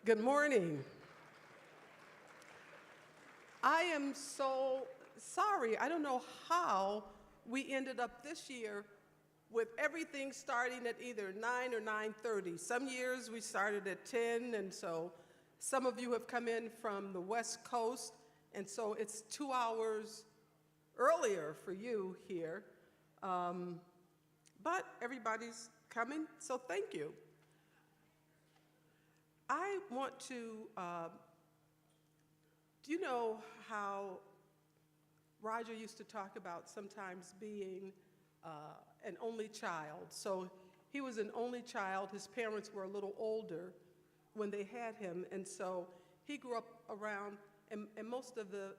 Good morning. I am so sorry. I don't know how we ended up this year with everything starting at either 9 or 9:30. Some years we started at 10, and so some of you have come in from the West Coast, and so it's 2 hours earlier for you here. But everybody's coming, so thank you. I want to, do you know how Roger used to talk about sometimes being an only child? So he was an only child. His parents were a little older when they had him, and so he grew up around, and most of the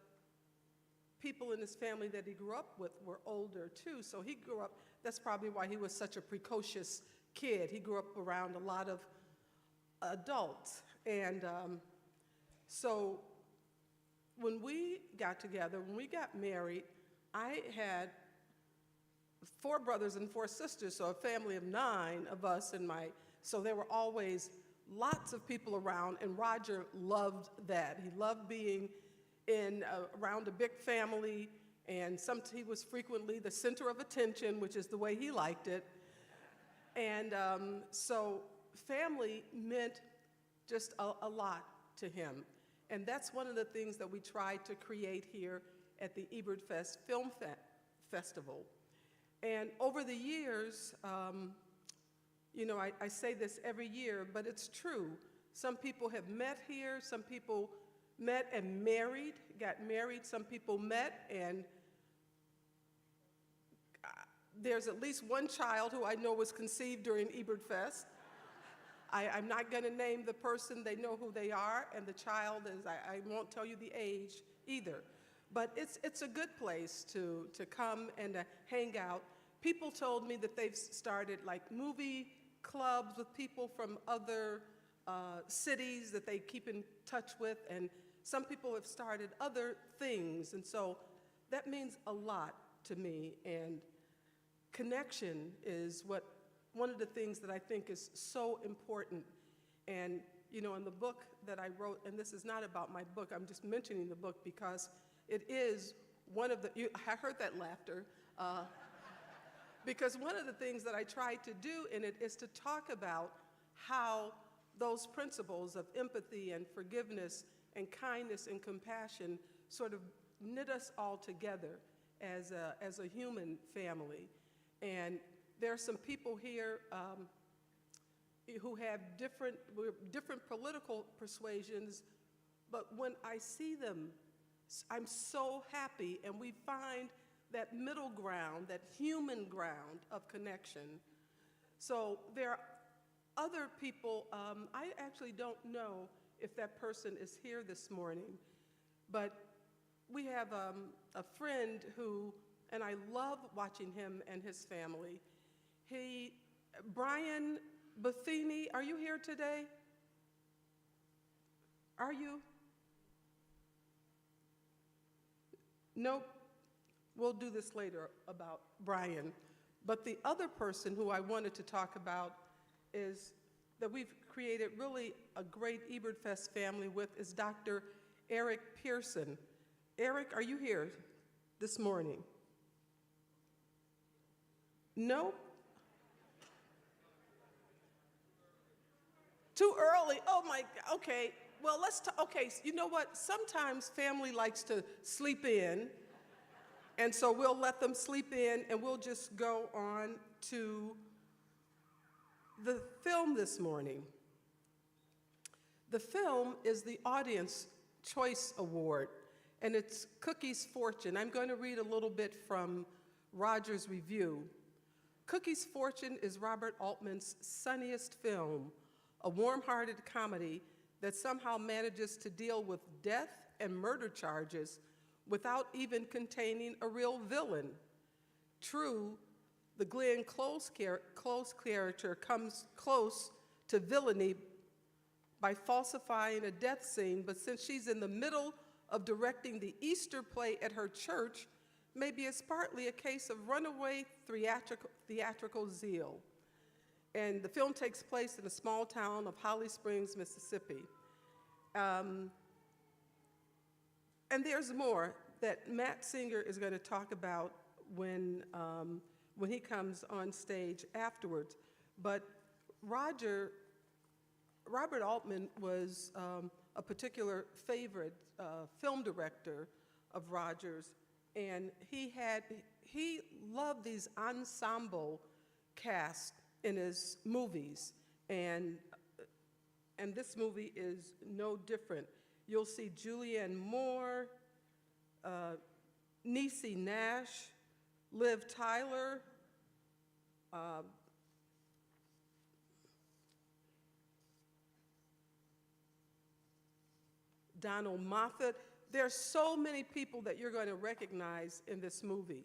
people in his family that he grew up with were older too. So he grew up, that's probably why he was such a precocious kid. He grew up around a lot of adults. And so when we got together, when we got married, I had 4 brothers and 4 sisters, so a family of 9 of us, so there were always lots of people around, and Roger loved that. He loved being around a big family, and he was frequently the center of attention, which is the way he liked it. And so family meant just a lot to him. And that's one of the things that we tried to create here at the Ebertfest Film Festival. And over the years, I say this every year, but it's true. Some people have met here, some people met and got married, some people met and there's at least one child who I know was conceived during Ebertfest. I'm not going to name the person, they know who they are, and the child is, I won't tell you the age either. But it's a good place to come and to hang out. People told me that they've started like movie clubs with people from other cities that they keep in touch with, and some people have started other things, and so that means a lot to me. And connection is one of the things that I think is so important. And in the book that I wrote, and this is not about my book, I'm just mentioning the book because it is one of the, I heard that laughter, because one of the things that I tried to do in it is to talk about how those principles of empathy and forgiveness and kindness and compassion sort of knit us all together as a human family. And there are some people here who have different political persuasions, but when I see them, I'm so happy, and we find that middle ground, that human ground of connection. So there are other people, I actually don't know if that person is here this morning, but we have a friend who, and I love watching him and his family. Brian Buthini, are you here today? Are you? Nope. We'll do this later about Brian. But the other person who I wanted to talk about is that we've created really a great Ebertfest family with is Dr. Eric Pearson. Eric, are you here this morning? No? Too early? Oh my, okay. Well, okay, you know what? Sometimes family likes to sleep in, and so we'll let them sleep in, and we'll just go on to the film this morning. The film is the Audience Choice Award, and it's Cookie's Fortune. I'm going to read a little bit from Roger's review. Cookie's Fortune is Robert Altman's sunniest film, a warm-hearted comedy that somehow manages to deal with death and murder charges without even containing a real villain. True, the Glenn Close character comes close to villainy by falsifying a death scene, but since she's in the middle of directing the Easter play at her church, maybe it's partly a case of runaway theatrical zeal. And the film takes place in the small town of Holly Springs, Mississippi. And there's more that Matt Singer is going to talk about when he comes on stage afterwards. But Robert Altman was a particular favorite film director of Roger's, and he loved these ensemble casts in his movies, and this movie is no different. You'll see Julianne Moore, Niecy Nash, Liv Tyler, Donald Moffat. There's so many people that you're going to recognize in this movie.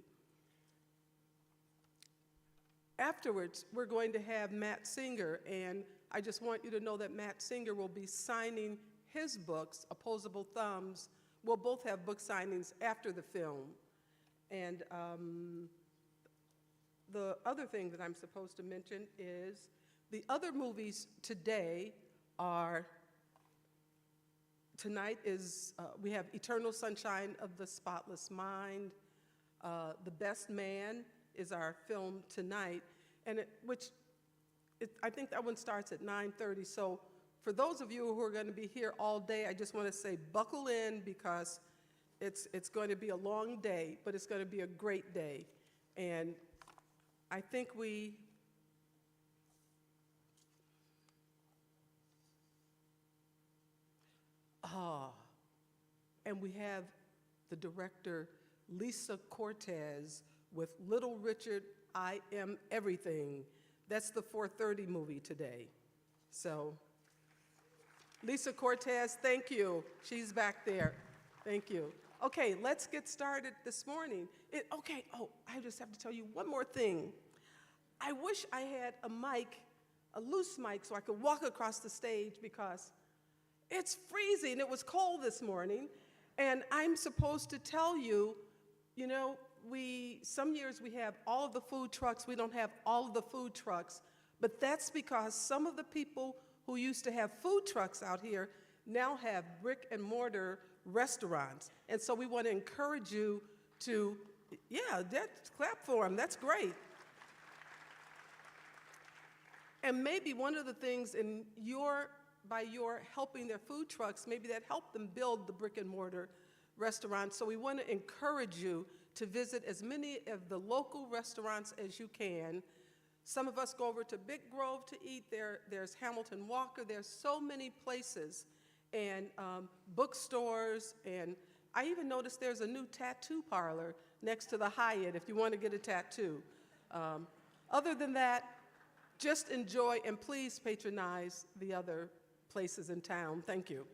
Afterwards, we're going to have Matt Singer, and I just want you to know that Matt Singer will be signing his books, Opposable Thumbs. We'll both have book signings after the film. And the other thing that I'm supposed to mention is the other movies today are, tonight is, we have Eternal Sunshine of the Spotless Mind. The Best Man is our film tonight, and I think that one starts at 9:30. So for those of you who are going to be here all day, I just want to say buckle in, because it's going to be a long day, but it's going to be a great day. And I think and we have the director Lisa Cortez with Little Richard, I Am Everything. That's the 4:30 movie today. So Lisa Cortez, thank you. She's back there. Thank you. Okay, let's get started this morning. I just have to tell you one more thing. I wish I had a mic, a loose mic, so I could walk across the stage, because it's freezing. It was cold this morning, and I'm supposed to tell you, some years we have all of the food trucks. We don't have all of the food trucks, but that's because some of the people who used to have food trucks out here now have brick and mortar restaurants. And so we want to encourage you to, clap for them. That's great. And maybe one of the things by your helping their food trucks, maybe that helped them build the brick and mortar restaurants. So we want to encourage you to visit as many of the local restaurants as you can. Some of us go over to Big Grove to eat. There's Hamilton Walker. There's so many places, and bookstores, and I even noticed there's a new tattoo parlor next to the Hyatt if you want to get a tattoo. Other than that, just enjoy, and please patronize the other places in town. Thank you.